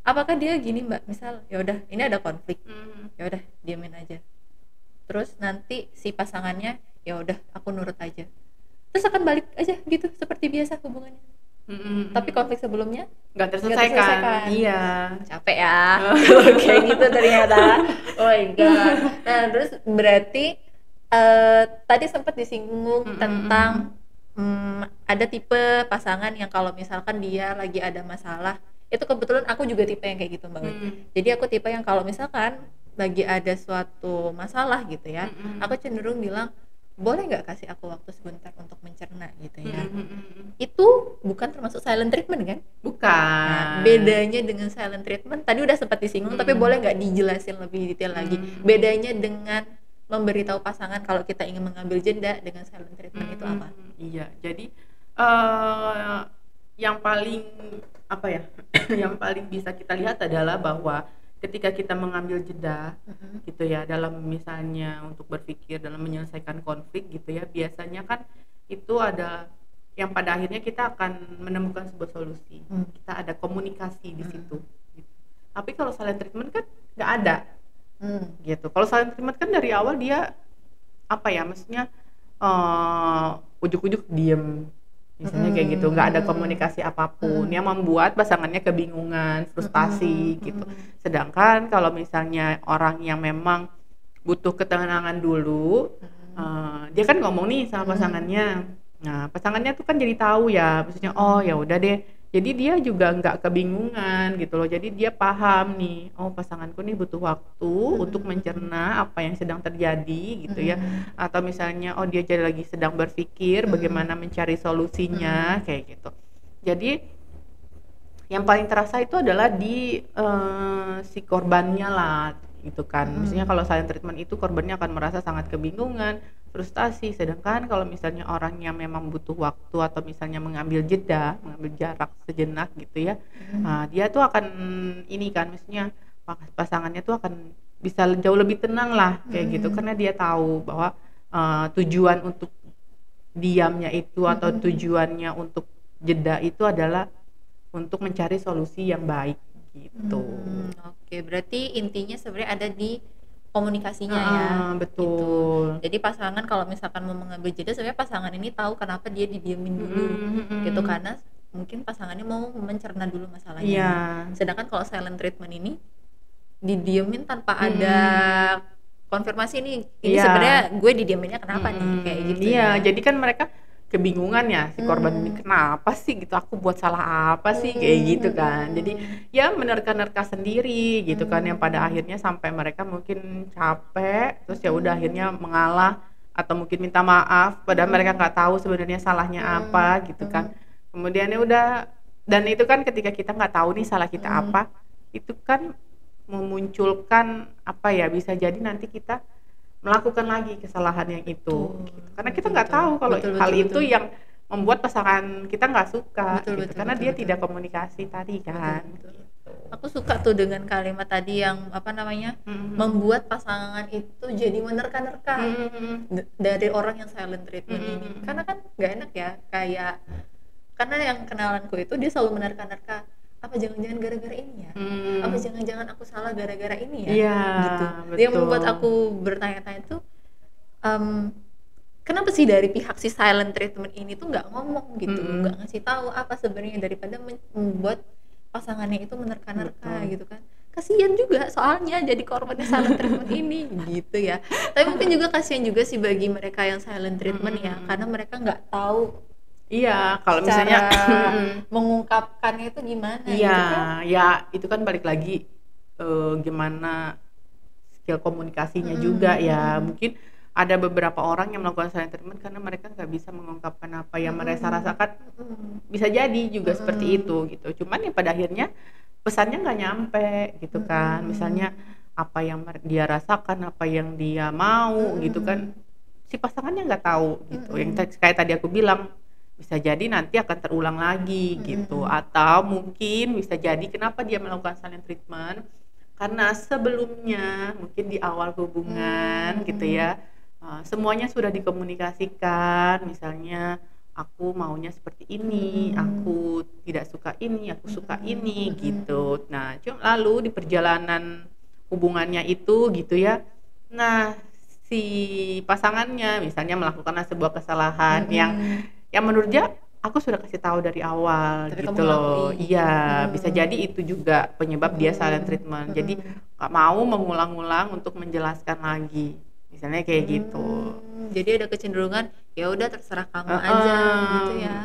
A: apakah dia gini, Mbak? Misal, ya udah, ini ada konflik.
B: Mm.
A: Ya udah, diemin aja. Terus nanti si pasangannya, ya udah, aku nurut aja. Terus akan balik aja gitu seperti biasa hubungannya. Tapi
B: Mm-mm.
A: konflik sebelumnya
B: Nggak
A: nggak
B: terselesaikan.
A: terselesaikan.
B: Iya.
A: Capek ya kalau kayak gitu ternyata. Oh my god. Nah, terus berarti tadi sempat disinggung
B: Mm-mm.
A: tentang ada tipe pasangan yang kalau misalkan dia lagi ada masalah, itu kebetulan aku juga tipe yang kayak gitu, Mbak Wit.
B: Mm.
A: Jadi aku tipe yang kalau misalkan lagi ada suatu masalah gitu ya,
B: Mm-mm.
A: aku cenderung bilang, boleh nggak kasih aku waktu sebentar untuk mencerna gitu ya.
B: Mm-mm.
A: Itu bukan termasuk silent treatment kan? Nah,
B: Bukan.
A: bedanya dengan silent treatment tadi udah sempat disinggung, tapi boleh
B: Mm.
A: nggak dijelasin lebih detail lagi?
B: Mm.
A: Bedanya dengan memberitahu pasangan kalau kita ingin mengambil jeda dengan silent treatment itu apa?
B: Iya, jadi eh yang paling apa ya, yang paling bisa kita lihat adalah bahwa ketika kita mengambil jeda
A: Mhm.
B: gitu ya, dalam misalnya untuk berpikir dalam menyelesaikan konflik gitu ya, biasanya kan itu ada yang pada akhirnya kita akan menemukan sebuah solusi.
A: Hmm.
B: Kita ada komunikasi di
A: Hmm.
B: situ. Gitu. Tapi kalau silent treatment kan nggak ada
A: Hmm.
B: gitu. Kalau silent treatment kan dari awal dia apa ya, maksudnya ujuk-ujuk diem misalnya kayak gitu, nggak ada komunikasi apapun yang membuat pasangannya kebingungan, frustasi gitu. Sedangkan kalau misalnya orang yang memang butuh ketenangan dulu, dia kan ngomong nih sama pasangannya. Nah, pasangannya tuh kan jadi tahu ya, maksudnya oh ya udah deh. Jadi dia juga nggak kebingungan gitu loh. Jadi dia paham nih, oh pasanganku nih butuh waktu untuk mencerna apa yang sedang terjadi gitu ya. Atau misalnya oh dia jadi lagi sedang berpikir bagaimana mencari solusinya kayak gitu. Jadi yang paling terasa itu adalah di si korbannya lah gitu kan. Misalnya kalau silent treatment itu korbannya akan merasa sangat kebingungan, frustasi. Sedangkan kalau misalnya orang yang memang butuh waktu atau misalnya mengambil jeda, mengambil jarak sejenak gitu ya, nah, dia tuh akan ini kan, maksudnya pasangannya tuh akan bisa jauh lebih tenang lah kayak gitu, karena dia tahu bahwa tujuan untuk diamnya itu atau tujuannya untuk jeda itu adalah untuk mencari solusi yang baik gitu.
A: Oke, berarti intinya sebenarnya ada di komunikasinya ya, gitu.
B: Betul.
A: Jadi pasangan kalau misalkan mau mengambil jeda, sebenarnya pasangan ini tahu kenapa dia didiemin dulu, gitu, karena mungkin pasangannya mau mencerna dulu masalahnya.
B: Iya.
A: Sedangkan kalau silent treatment ini didiemin tanpa ada konfirmasi nih, ini
B: Iya.
A: sebenarnya gue didieminnya kenapa nih, kayak gitu
B: Iya,
A: ya.
B: jadi kan mereka kebingungan ya si korban ini, kenapa sih gitu, aku buat salah apa sih kayak gitu kan. Jadi ya menerka-nerka sendiri gitu kan, yang pada akhirnya sampai mereka mungkin capek, terus ya udah akhirnya mengalah atau mungkin minta maaf padahal mereka nggak tahu sebenarnya salahnya apa gitu kan. Kemudian ya udah, dan itu kan ketika kita nggak tahu nih salah kita apa, itu kan memunculkan apa ya, bisa jadi nanti kita melakukan lagi kesalahan yang itu gitu. Karena kita nggak tahu kalau hal itu yang membuat pasangan kita nggak suka gitu, karena dia tidak komunikasi tadi kan.
A: Aku suka tuh dengan kalimat tadi yang apa namanya, membuat pasangan itu jadi menerka-nerka dari orang yang silent treatment ini. Karena kan nggak enak ya, kayak karena yang kenalanku itu dia selalu menerka-nerka, apa jangan-jangan gara-gara ini ya, apa jangan-jangan aku salah gara-gara ini ya,
B: Iya,
A: gitu.
B: betul.
A: Dia membuat aku bertanya-tanya tuh, kenapa sih dari pihak si silent treatment ini tuh nggak ngomong gitu, nggak ngasih tahu apa sebenarnya, daripada membuat pasangannya itu menerka-nerka gitu kan. kasihan juga soalnya jadi korbannya silent treatment ini gitu ya. Tapi mungkin juga kasihan juga sih bagi mereka yang silent treatment ya, karena mereka nggak tahu
B: Iya, kalau
A: cara
B: misalnya
A: mengungkapkannya itu gimana
B: iya,
A: gitu kan.
B: ya itu kan balik lagi gimana skill komunikasinya juga ya.
A: Mm-mm.
B: Mungkin ada beberapa orang yang melakukan silent treatment karena mereka nggak bisa mengungkapkan apa yang mereka rasakan.
A: Mm-mm.
B: Bisa jadi juga seperti
A: Mm-mm.
B: itu gitu. Cuman ya pada akhirnya pesannya nggak nyampe gitu kan. Misalnya apa yang dia rasakan, apa yang dia mau gitu kan, si pasangannya nggak tahu gitu. Yang kayak tadi aku bilang, bisa jadi nanti akan terulang lagi gitu, atau mungkin bisa jadi kenapa dia melakukan silent treatment karena sebelumnya mungkin di awal hubungan gitu ya, semuanya sudah dikomunikasikan, misalnya aku maunya seperti ini, aku tidak suka ini, aku suka ini gitu. Nah, lalu di perjalanan hubungannya itu gitu ya, nah si pasangannya misalnya melakukan sebuah kesalahan yang menurut dia aku sudah kasih tahu dari awal
A: Tapi kamu
B: gitu loh.
A: ngelakuin.
B: Iya, bisa jadi itu juga penyebab dia silent treatment. Jadi nggak mau mengulang-ulang untuk menjelaskan lagi. Misalnya kayak gitu.
A: Jadi ada kecenderungan ya udah terserah kamu aja gitu ya.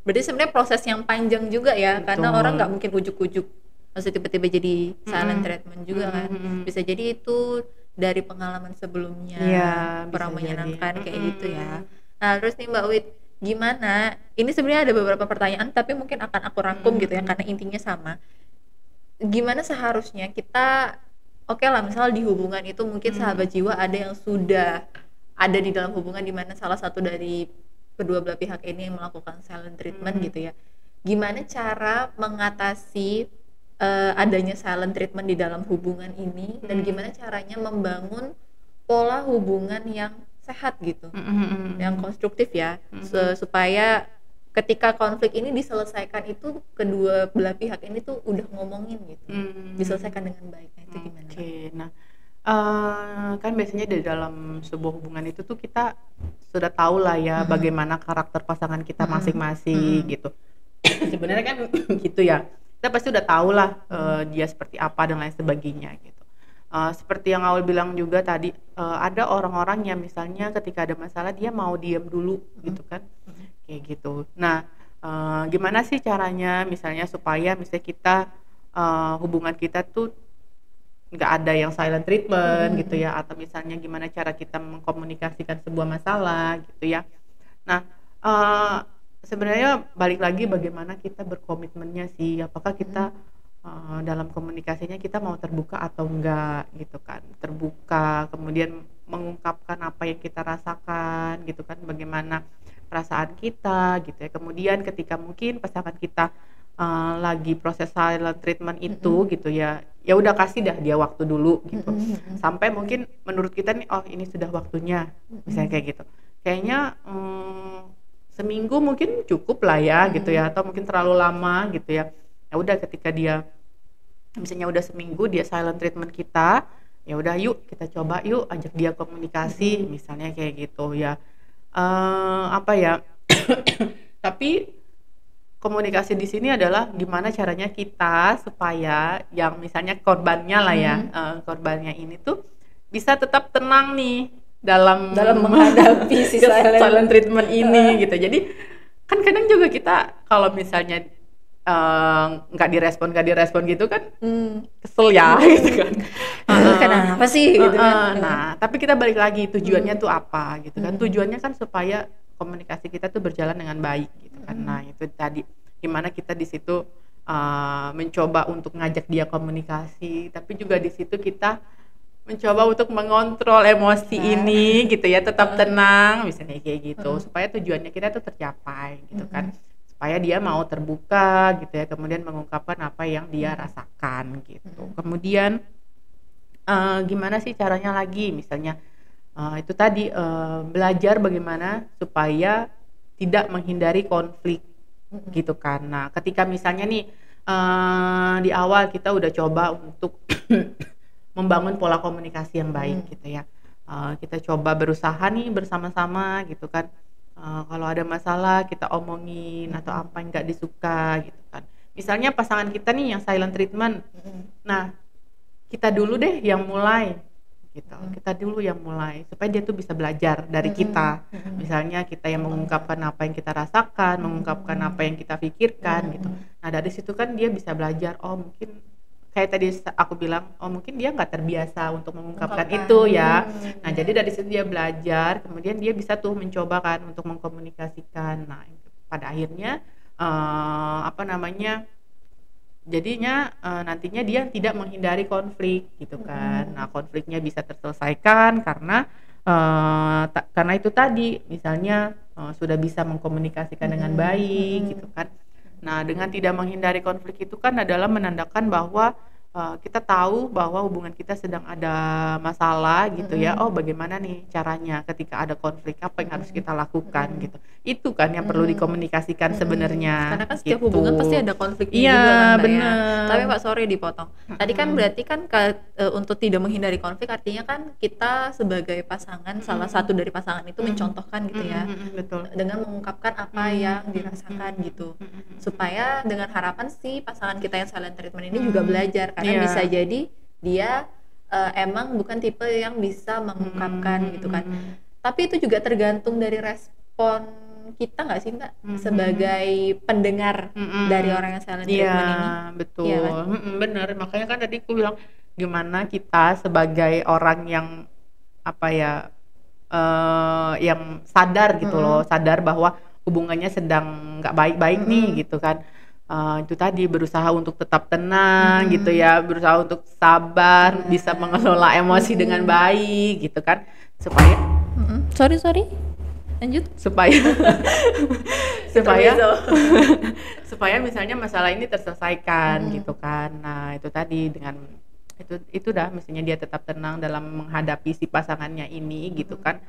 A: Berarti sebenarnya proses yang panjang juga ya, karena orang nggak
B: Betul.
A: mungkin ujuk-ujuk maksudnya tiba-tiba jadi silent treatment juga kan. Bisa jadi itu dari pengalaman sebelumnya
B: Iya,
A: kurang
B: bisa jadi.
A: menyenangkan kayak gitu ya. Nah, terus nih Mbak Wit, gimana? Ini sebenarnya ada beberapa pertanyaan tapi mungkin akan aku rangkum gitu ya karena intinya sama. Gimana seharusnya kita, oke lah misal di hubungan itu mungkin sahabat jiwa ada yang sudah ada di dalam hubungan di mana salah satu dari kedua belah pihak ini yang melakukan silent treatment gitu ya. Gimana cara mengatasi adanya silent treatment di dalam hubungan ini dan gimana caranya membangun pola hubungan yang sehat gitu, yang konstruktif ya, supaya ketika konflik ini diselesaikan itu kedua belah pihak ini tuh udah ngomongin gitu, diselesaikan dengan baik. Nah itu gimana?
B: Oke, nah kan biasanya di dalam sebuah hubungan itu tuh kita sudah tahu lah ya bagaimana karakter pasangan kita masing-masing gitu. Sebenarnya kan gitu ya. Kita pasti udah tahu lah dia seperti apa dan lain sebagainya gitu. Seperti yang awal bilang juga tadi, ada orang-orang yang misalnya ketika ada masalah dia mau diam dulu gitu kan, kayak gitu. Nah, gimana sih caranya misalnya supaya misalnya kita hubungan kita tuh nggak ada yang silent treatment gitu ya, atau misalnya gimana cara kita mengkomunikasikan sebuah masalah gitu ya. Nah, sebenarnya balik lagi bagaimana kita berkomitmennya sih, apakah kita dalam komunikasinya kita mau terbuka atau enggak gitu kan, terbuka kemudian mengungkapkan apa yang kita rasakan gitu kan, bagaimana perasaan kita gitu ya. Kemudian ketika mungkin pasangan kita lagi proses silent treatment itu gitu ya, ya udah kasih dah dia waktu dulu gitu, sampai mungkin menurut kita nih oh ini sudah waktunya, misalnya kayak gitu, kayaknya seminggu mungkin cukup lah ya gitu ya, atau mungkin terlalu lama gitu ya. Ya udah ketika dia misalnya udah seminggu dia silent treatment kita, ya udah yuk kita coba yuk ajak dia komunikasi, misalnya kayak gitu ya. Apa ya tapi komunikasi di sini adalah gimana caranya kita supaya yang misalnya korbannya lah ya, korbannya ini tuh bisa tetap tenang nih dalam
A: menghadapi si
B: silent treatment ini gitu. Jadi kan kadang juga kita kalau misalnya nggak direspon gitu kan kesel ya gitu kan.
A: Kenapa sih gitu kan?
B: Nah tapi kita balik lagi tujuannya tuh apa gitu kan. Tujuannya kan supaya komunikasi kita tuh berjalan dengan baik gitu kan. Nah itu tadi gimana kita di situ mencoba untuk ngajak dia komunikasi, tapi juga di situ kita mencoba untuk mengontrol emosi ini gitu ya, tetap tenang misalnya kayak gitu, supaya tujuannya kita tuh tercapai gitu kan, supaya dia mau terbuka gitu ya, kemudian mengungkapkan apa yang dia rasakan gitu. Kemudian gimana sih caranya lagi misalnya itu tadi belajar bagaimana supaya tidak menghindari konflik gitu kan. Nah ketika misalnya nih di awal kita udah coba untuk membangun pola komunikasi yang baik gitu ya, kita coba berusaha nih bersama-sama gitu kan, kalau ada masalah kita omongin atau apa yang nggak disuka gitu kan, misalnya pasangan kita nih yang silent treatment.
A: Mm-mm.
B: Nah, kita dulu deh yang mulai gitu.
A: Mm-mm.
B: Kita dulu yang mulai supaya dia tuh bisa belajar dari
A: Mm-mm.
B: kita.
A: Mm-mm.
B: Misalnya kita yang
A: Mm-mm.
B: mengungkapkan apa yang kita rasakan, mengungkapkan apa yang kita pikirkan gitu.
A: Mm-mm.
B: Nah, dari situ kan dia bisa belajar, oh mungkin kayak tadi aku bilang, oh mungkin dia nggak terbiasa untuk mengungkapkan
A: Mengungkapkan.
B: itu ya. Nah,
A: Iya.
B: jadi dari situ dia belajar, kemudian dia bisa tuh mencoba kan untuk mengkomunikasikan. Nah, pada akhirnya apa namanya? Jadinya nantinya dia tidak menghindari konflik gitu kan. Nah, konfliknya bisa terselesaikan karena karena itu tadi, misalnya sudah bisa mengkomunikasikan dengan baik gitu kan. Nah, dengan tidak menghindari konflik itu kan adalah menandakan bahwa kita tahu bahwa hubungan kita sedang ada masalah gitu ya. Oh, bagaimana nih caranya ketika ada konflik, apa yang harus kita lakukan gitu. Itu kan yang perlu dikomunikasikan sebenarnya
A: Karena kan setiap
B: gitu.
A: hubungan pasti ada konfliknya
B: Iya,
A: juga kan Mbak ya.
B: bener.
A: Tapi Pak, sorry dipotong. Tadi kan berarti kan untuk tidak menghindari konflik artinya kan kita sebagai pasangan, salah satu dari pasangan itu mencontohkan gitu ya,
B: Betul.
A: dengan mengungkapkan apa yang dirasakan gitu, supaya dengan harapan si pasangan kita yang silent treatment ini juga belajar, karena
B: Iya.
A: bisa jadi dia emang bukan tipe yang bisa mengungkapkan gitu kan. Tapi itu juga tergantung dari respon kita nggak sih Mbak, sebagai pendengar dari orang yang silent treatment ini.
B: Iya, betul.
A: Iya kan?
B: Bener. Makanya kan tadi aku bilang gimana kita sebagai orang yang apa ya, yang sadar gitu loh, sadar bahwa hubungannya sedang nggak baik-baik nih gitu kan. Itu tadi berusaha untuk tetap tenang gitu ya, berusaha untuk sabar, bisa mengelola emosi dengan baik gitu kan, supaya
A: Sorry, lanjut.
B: supaya
A: Intermezzo.
B: supaya misalnya masalah ini terselesaikan gitu kan. Nah, itu tadi dengan itu dah mestinya dia tetap tenang dalam menghadapi si pasangannya ini gitu kan.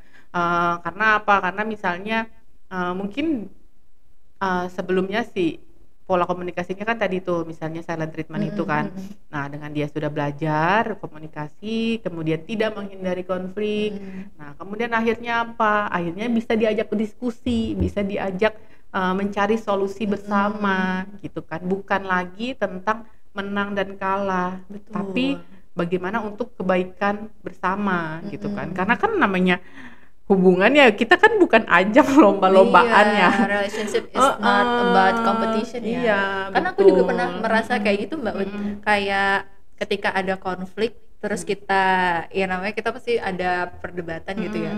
B: Karena apa? Karena misalnya mungkin sebelumnya si pola komunikasinya kan tadi tuh misalnya silent treatment itu kan. Nah, dengan dia sudah belajar komunikasi, kemudian tidak menghindari konflik. Nah, kemudian akhirnya apa? Akhirnya bisa diajak berdiskusi, bisa diajak mencari solusi bersama gitu kan. Bukan lagi tentang menang dan kalah, tapi bagaimana untuk kebaikan bersama gitu kan. Karena kan namanya hubungan ya, kita kan bukan ajang lomba-lombaan ya.
A: Iya, relationship is not about competition ya.
B: Iya,
A: Karena aku juga pernah merasa kayak gitu Mbak Wid. Kayak ketika ada konflik terus kita ya namanya kita pasti ada perdebatan gitu ya.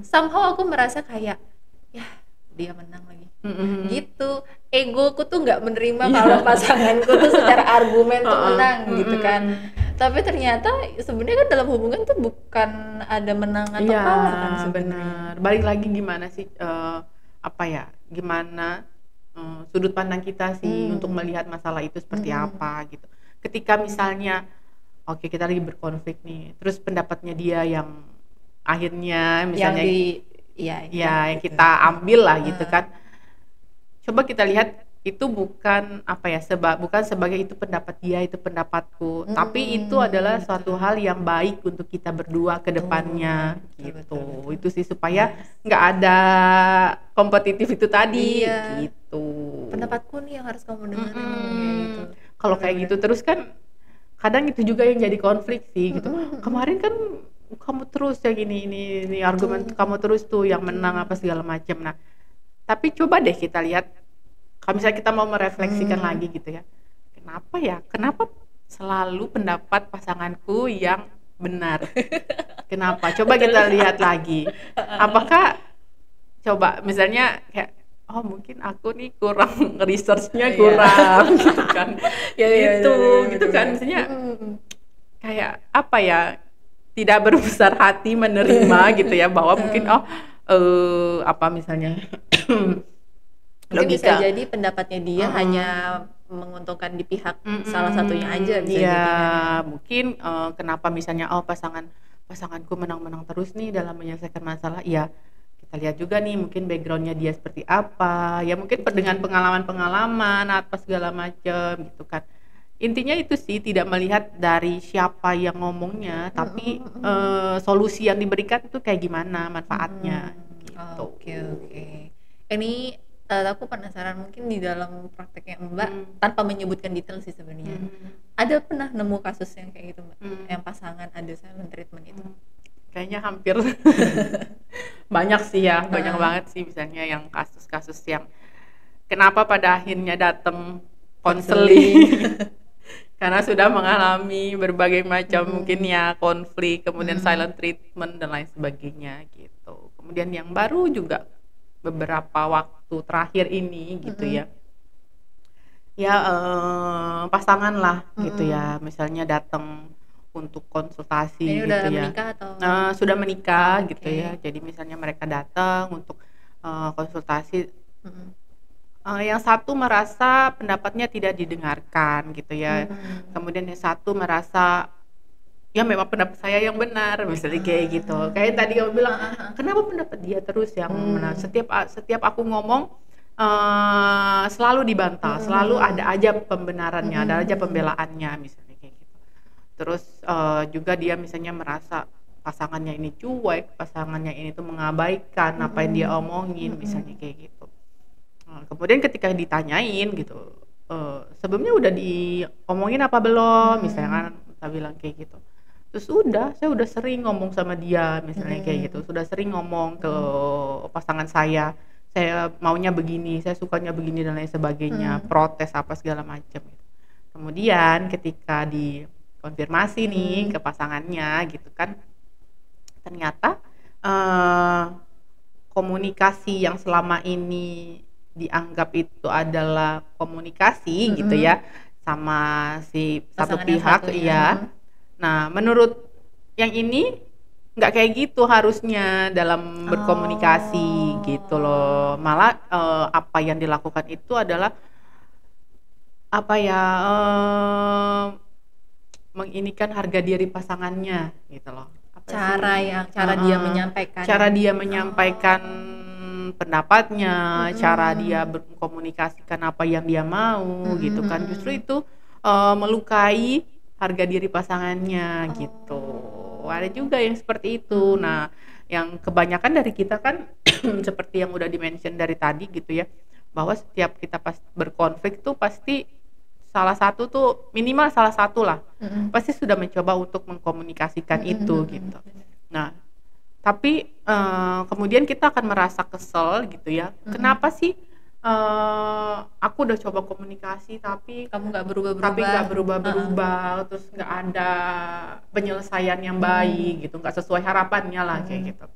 A: Somehow aku merasa kayak ya dia menang lagi. Gitu. Egoku tuh nggak menerima kalau pasanganku tuh secara argumen tuh menang gitu kan. Tapi ternyata sebenarnya kan dalam hubungan tuh bukan ada menang atau kalah kan sebenarnya.
B: Benar. Balik lagi gimana sih apa ya? Gimana sudut pandang kita sih untuk melihat masalah itu seperti apa gitu. Ketika misalnya oke, kita lagi berkonflik nih, terus pendapatnya dia yang akhirnya misalnya yang kita ambil lah gitu kan. Coba kita lihat itu bukan apa ya, bukan sebagai itu pendapat dia, itu pendapatku, tapi itu adalah suatu hal yang baik untuk kita berdua ke depannya gitu. Itu sih supaya nggak ada kompetitif itu tadi gitu.
A: Pendapatku nih yang harus kamu dengerin gitu.
B: Kalau kayak gitu terus kan kadang itu juga yang jadi konflik sih gitu. Kemarin kan kamu terus yang ini argumen kamu terus tuh yang menang apa segala macam. Nah, tapi coba deh kita lihat, kalau misalnya kita mau merefleksikan lagi gitu ya, kenapa selalu pendapat pasanganku yang benar? Kenapa? Coba kita lihat lagi, apakah coba misalnya kayak oh mungkin aku nih kurang researchnya kurang gitu kan, gitu kan, misalnya kayak apa ya, tidak berbesar hati menerima gitu ya, bahwa mungkin apa misalnya
A: mungkin bisa jadi pendapatnya dia hanya menguntungkan di pihak salah satunya aja bisa jadi kan.
B: Mungkin kenapa misalnya pasanganku menang-menang terus nih dalam menyelesaikan masalah, ya kita lihat juga nih mungkin backgroundnya dia seperti apa ya, mungkin dengan pengalaman apa segala macam gitu kan. Intinya itu sih, tidak melihat dari siapa yang ngomongnya, tapi solusi yang diberikan itu kayak gimana manfaatnya gitu.
A: Oke. Ini Aku penasaran mungkin di dalam prakteknya Mbak,
B: Hmm.
A: tanpa menyebutkan detail sih sebenarnya,
B: Hmm.
A: ada pernah nemu kasus yang kayak gitu Mbak?
B: Hmm.
A: Yang pasangan ada silent treatment itu?
B: Hmm. Kayaknya hampir banyak sih ya, banyak
A: Heeh.
B: banget sih misalnya yang kasus-kasus yang kenapa pada akhirnya datang
A: Konseling.
B: konseling karena sudah mengalami berbagai macam mungkin
A: Mhm.
B: ya konflik, kemudian
A: Mhm.
B: silent treatment dan lain sebagainya gitu. Kemudian yang baru juga beberapa waktu terakhir ini gitu
A: Mhm.
B: ya. Ya pasangan lah gitu ya,
A: Mhm.
B: misalnya datang untuk
A: Ini
B: konsultasi
A: udah
B: gitu ya.
A: menikah atau?
B: Nah, sudah menikah gitu
A: Oke.
B: ya. Jadi misalnya mereka datang untuk konsultasi.
A: Mhm.
B: Yang satu merasa pendapatnya tidak didengarkan gitu ya.
A: Mmm.
B: Kemudian yang satu merasa, ya memang pendapat saya yang benar, misalnya kayak gitu.
A: Ah.
B: Kayak tadi kamu bilang,
A: Heeh heeh.
B: kenapa pendapat dia terus yang benar?
A: Mmm.
B: Setiap aku ngomong selalu dibantah,
A: Mhm
B: selalu ada
A: mhm.
B: aja pembenarannya, ada
A: Mhm
B: aja
A: mhm.
B: pembelaannya, misalnya kayak gitu. Terus juga dia misalnya merasa pasangannya ini cuek, pasangannya ini tuh mengabaikan apa yang dia
A: Mhm.
B: omongin, misalnya
A: Mhm.
B: kayak gitu. Kemudian ketika ditanyain gitu, "Sebelumnya udah diomongin apa belum?" Misalnya kan
A: Mmm.
B: kita bilang kayak gitu. Terus udah, "Saya udah sering ngomong sama dia," misalnya kayak gitu,
A: Mhm.
B: "sudah sering ngomong ke
A: Mhm.
B: pasangan saya maunya begini, saya sukanya begini dan lain sebagainya,"
A: Mhm.
B: protes apa segala macam gitu. Kemudian ketika dikonfirmasi nih
A: Mhm.
B: ke pasangannya gitu kan, ternyata, eee, komunikasi yang selama ini dianggap itu adalah komunikasi gitu
A: Mhm.
B: ya, sama si satu
A: Pasangan yang
B: pihak
A: satunya,
B: iya.
A: heeh.
B: Nah, menurut yang ini nggak kayak gitu harusnya dalam berkomunikasi gitu
A: Oh.
B: loh. Malah, apa yang dilakukan itu adalah apa ya, menginikan harga diri pasangannya gitu loh. Apa sih
A: Cara dia
B: heeh,
A: menyampaikan.
B: cara dia menyampaikan
A: Oh.
B: pendapatnya, cara dia
A: Mhm.
B: berkomunikasikan apa yang dia mau
A: Mhm
B: gitu kan, justru
A: mhm.
B: itu, melukai harga diri pasangannya gitu. Ada
A: Oh.
B: juga yang seperti itu.
A: Mhm.
B: Nah, yang kebanyakan dari kita kan seperti yang udah di-mention dari tadi gitu ya, bahwa setiap kita pas berkonflik tuh pasti salah satu tuh minimal salah satu lah,
A: Mhm.
B: pasti sudah mencoba untuk mengkomunikasikan
A: Mhm
B: itu
A: mhm.
B: gitu.
A: Bener.
B: Nah, tapi, kemudian kita akan merasa kesel gitu ya,
A: Mhm.
B: kenapa sih, aku udah coba komunikasi tapi
A: Kamu nggak berubah-berubah.
B: nggak
A: Heeh.
B: berubah-berubah, terus nggak ada penyelesaian yang
A: Mhm.
B: baik gitu, nggak sesuai harapannya lah kayak
A: Mhm.
B: gitu.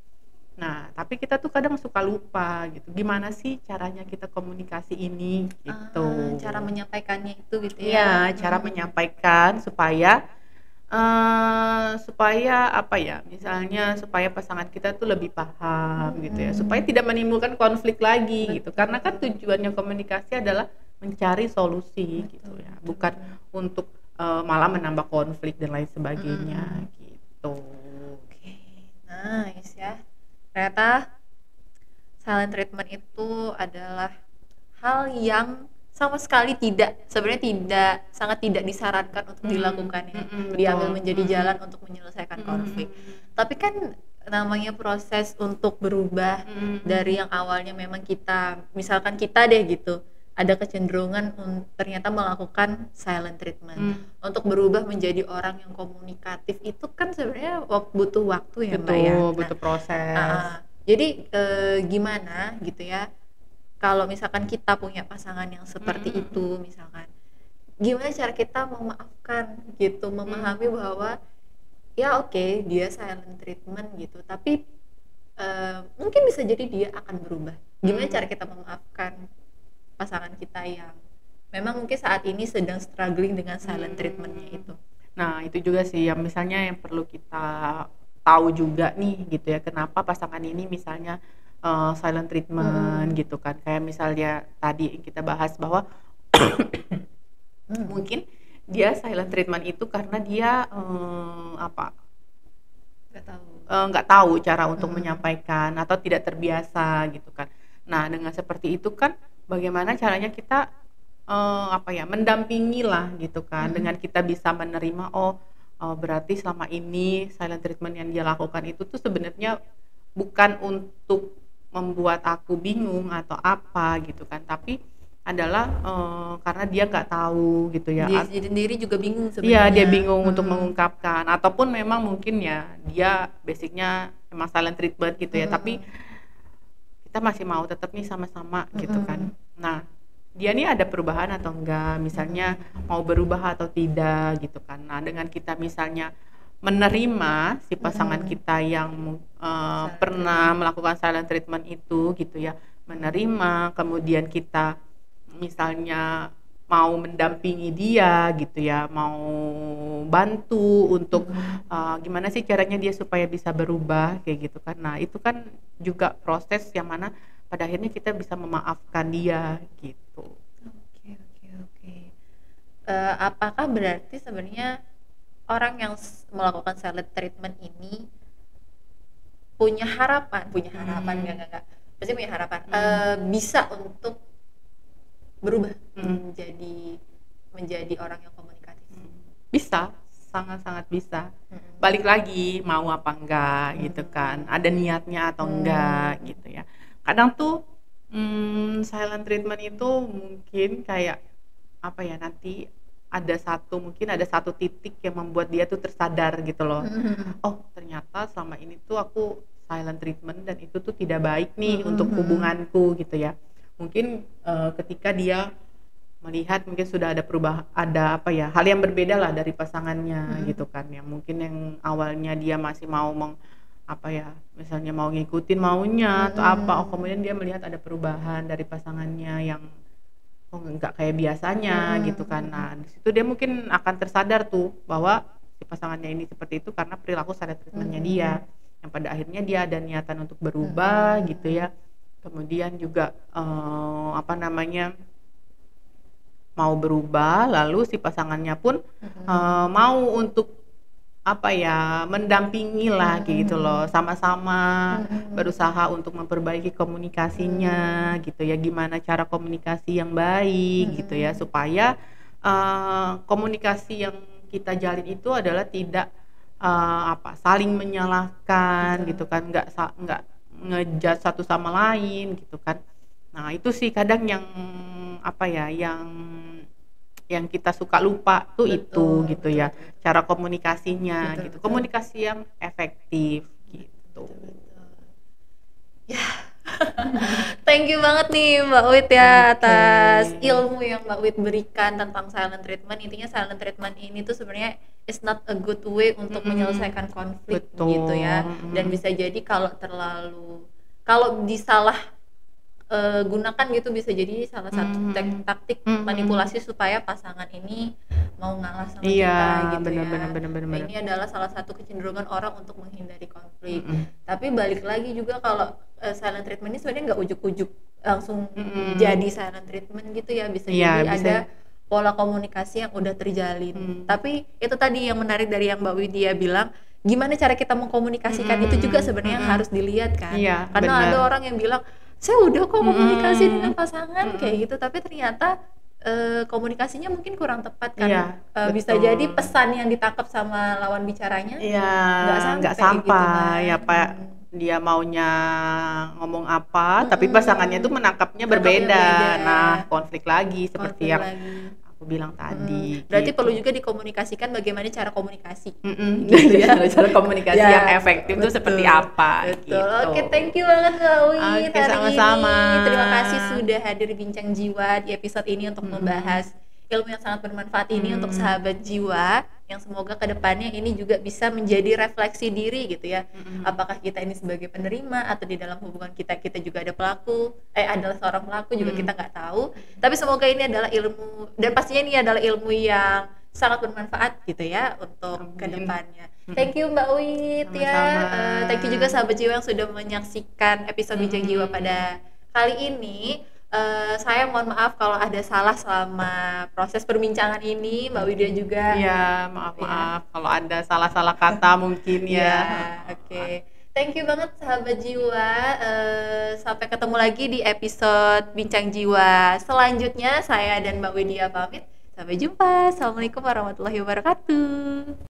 B: Nah, tapi kita tuh kadang suka lupa gitu, gimana sih caranya kita komunikasi ini gitu.
A: Cara menyampaikannya itu gitu ya?
B: Iya, cara
A: Mhm.
B: menyampaikan supaya apa ya, misalnya supaya pasangan kita tuh lebih paham gitu ya, supaya
A: Mhm.
B: tidak menimbulkan konflik lagi gitu. Karena kan
A: Betul.
B: tujuannya komunikasi adalah mencari solusi gitu
A: Betul
B: ya,
A: betul
B: bukan
A: betul.
B: untuk, malah menambah konflik dan lain
A: Mhm
B: sebagainya
A: mhm.
B: gitu.
A: Oke, nice ya. Ternyata silent treatment itu adalah hal yang sama sekali sebenarnya sangat tidak disarankan untuk dilakukan ya, diambil
B: Betul,
A: menjadi jalan untuk menyelesaikan konflik. Tapi kan namanya proses untuk berubah dari yang awalnya memang kita, misalkan kita deh gitu, ada kecenderungan ternyata melakukan silent treatment. Untuk berubah menjadi orang yang komunikatif itu kan sebenarnya butuh waktu ya Mbak ya.
B: betul,
A: Nah,
B: butuh proses.
A: jadi gimana gitu ya, kalau misalkan kita punya pasangan yang seperti
B: Mhm
A: itu misalkan, gimana cara kita memaafkan gitu,
B: mhm.
A: memahami bahwa ya oke dia silent treatment gitu, tapi mungkin bisa jadi dia akan berubah. Gimana cara
B: Mhm.
A: kita memaafkan pasangan kita yang memang mungkin saat ini sedang struggling dengan silent treatment-nya
B: Mmm.
A: itu?
B: Nah, itu juga sih yang misalnya yang perlu kita tahu juga nih gitu ya, kenapa pasangan ini misalnya, silent treatment
A: Mhm.
B: gitu kan. Kayak misalnya tadi kita bahas bahwa
A: Mmm.
B: mungkin dia silent treatment itu karena dia, apa,
A: Nggak tahu.
B: nggak tahu cara untuk
A: Mhm.
B: menyampaikan atau tidak terbiasa gitu kan. Nah, dengan seperti itu kan bagaimana caranya kita, apa ya, mendampingilah gitu kan,
A: Mhm.
B: dengan kita bisa menerima, oh, berarti selama ini silent treatment yang dia lakukan itu tuh sebenarnya bukan untuk membuat aku bingung atau apa gitu kan, tapi adalah karena dia nggak tahu gitu ya.
A: Dia sendiri juga bingung
B: Iya, dia
A: sebenarnya.
B: bingung untuk mengungkapkan, ataupun memang mungkin ya dia basicnya emang silent treatment gitu ya, tapi kita masih mau tetap nih sama-sama gitu kan. Nah, dia nih ada perubahan atau enggak, misalnya mau berubah atau tidak gitu kan. Nah, dengan kita misalnya menerima si pasangan kita yang pernah melakukan silent treatment itu gitu ya, menerima, kemudian kita misalnya mau mendampingi dia gitu ya, mau bantu untuk gimana sih caranya dia supaya bisa berubah kayak gitu kan. Nah, itu kan juga proses yang mana pada akhirnya kita bisa memaafkan dia gitu.
A: Oke, oke, oke. Apakah berarti sebenarnya orang yang melakukan silent treatment ini punya harapan enggak, pasti punya harapan bisa untuk berubah menjadi orang yang komunikatif?
B: Bisa, sangat-sangat bisa. Balik lagi mau apa enggak gitu kan, ada niatnya atau enggak gitu ya. Kadang tuh silent treatment itu mungkin kayak apa ya, nanti mungkin ada satu titik yang membuat dia tuh tersadar gitu loh. Oh, ternyata selama ini tuh aku silent treatment dan itu tuh tidak baik nih untuk hubunganku gitu ya. Mungkin ketika dia melihat mungkin sudah ada apa ya, hal yang berbeda lah dari pasangannya gitu kan, yang mungkin yang awalnya dia masih mau apa ya, misalnya mau ngikutin maunya atau apa, kemudian dia melihat ada perubahan dari pasangannya yang nggak kayak biasanya gitu kan. Nah, di situ dia mungkin akan tersadar tuh bahwa si pasangannya ini seperti itu karena perilaku silent treatment-nya dia, yang pada akhirnya dia ada niatan untuk berubah gitu ya. Kemudian juga apa namanya, mau berubah, lalu si pasangannya pun mau untuk apa ya, mendampingi lah gitu loh, sama-sama berusaha untuk memperbaiki komunikasinya gitu ya, gimana cara komunikasi yang baik gitu ya, supaya komunikasi yang kita jalin itu adalah tidak apa, saling menyalahkan gitu kan, nggak ngejudge satu sama lain gitu kan. Nah, itu sih kadang yang apa ya, yang kita suka lupa tuh, itu gitu ya, cara komunikasinya gitu, komunikasi yang efektif gitu.
A: Ya, thank you banget nih Mbak Wit ya atas ilmu yang Mbak Wit berikan tentang silent treatment. Intinya silent treatment ini tuh sebenarnya is not a good way untuk menyelesaikan konflik gitu ya, dan bisa jadi kalau disalah gunakan gitu, bisa jadi salah satu taktik manipulasi supaya pasangan ini mau ngalah sama kita gitu.
B: Bener.
A: Nah, ini adalah salah satu kecenderungan orang untuk menghindari konflik. Tapi balik lagi juga, kalau silent treatment ini sebenarnya nggak ujuk-ujuk langsung jadi silent treatment gitu ya, bisa jadi ada pola komunikasi yang udah terjalin. Tapi itu tadi yang menarik dari yang Mbak Widya bilang, gimana cara kita mengkomunikasikan itu juga sebenarnya harus dilihat kan. Karena ada orang yang bilang, saya udah kok komunikasi dengan pasangan kayak gitu, tapi ternyata komunikasinya mungkin kurang tepat kan. Bisa jadi pesan yang ditangkap sama lawan bicaranya nggak sampai gitu kan.
B: Ya Pak, dia maunya ngomong apa, tapi pasangannya tuh menangkapnya berbeda. Nah, konflik lagi seperti yang aku bilang tadi.
A: Berarti
B: gitu.
A: perlu juga dikomunikasikan bagaimana cara komunikasi.
B: Gitu ya, cara komunikasi yang efektif itu seperti apa.
A: Betul.
B: Gitu.
A: Oke, thank you banget Mbak Wit hari
B: sama-sama.
A: ini. Terima kasih sudah hadir bincang jiwa di episode ini untuk membahas ilmu yang sangat bermanfaat ini untuk sahabat jiwa, yang semoga kedepannya ini juga bisa menjadi refleksi diri gitu ya. Apakah kita ini sebagai penerima atau di dalam hubungan kita juga ada adalah seorang pelaku juga, kita nggak tahu. Tapi semoga ini adalah ilmu, dan pastinya ini adalah ilmu yang sangat bermanfaat gitu ya untuk kedepannya. Thank you Mbak Wit ya. Thank you juga sahabat jiwa yang sudah menyaksikan episode bincang jiwa pada kali ini. Saya mohon maaf kalau ada salah selama proses perbincangan ini, Mbak Widya juga.
B: Iya, maaf kalau ada salah-salah kata mungkin ya.
A: Oke. Thank you banget sahabat jiwa. Sampai ketemu lagi di episode bincang jiwa selanjutnya. Saya dan Mbak Widya pamit. Sampai jumpa. Assalamualaikum warahmatullahi wabarakatuh.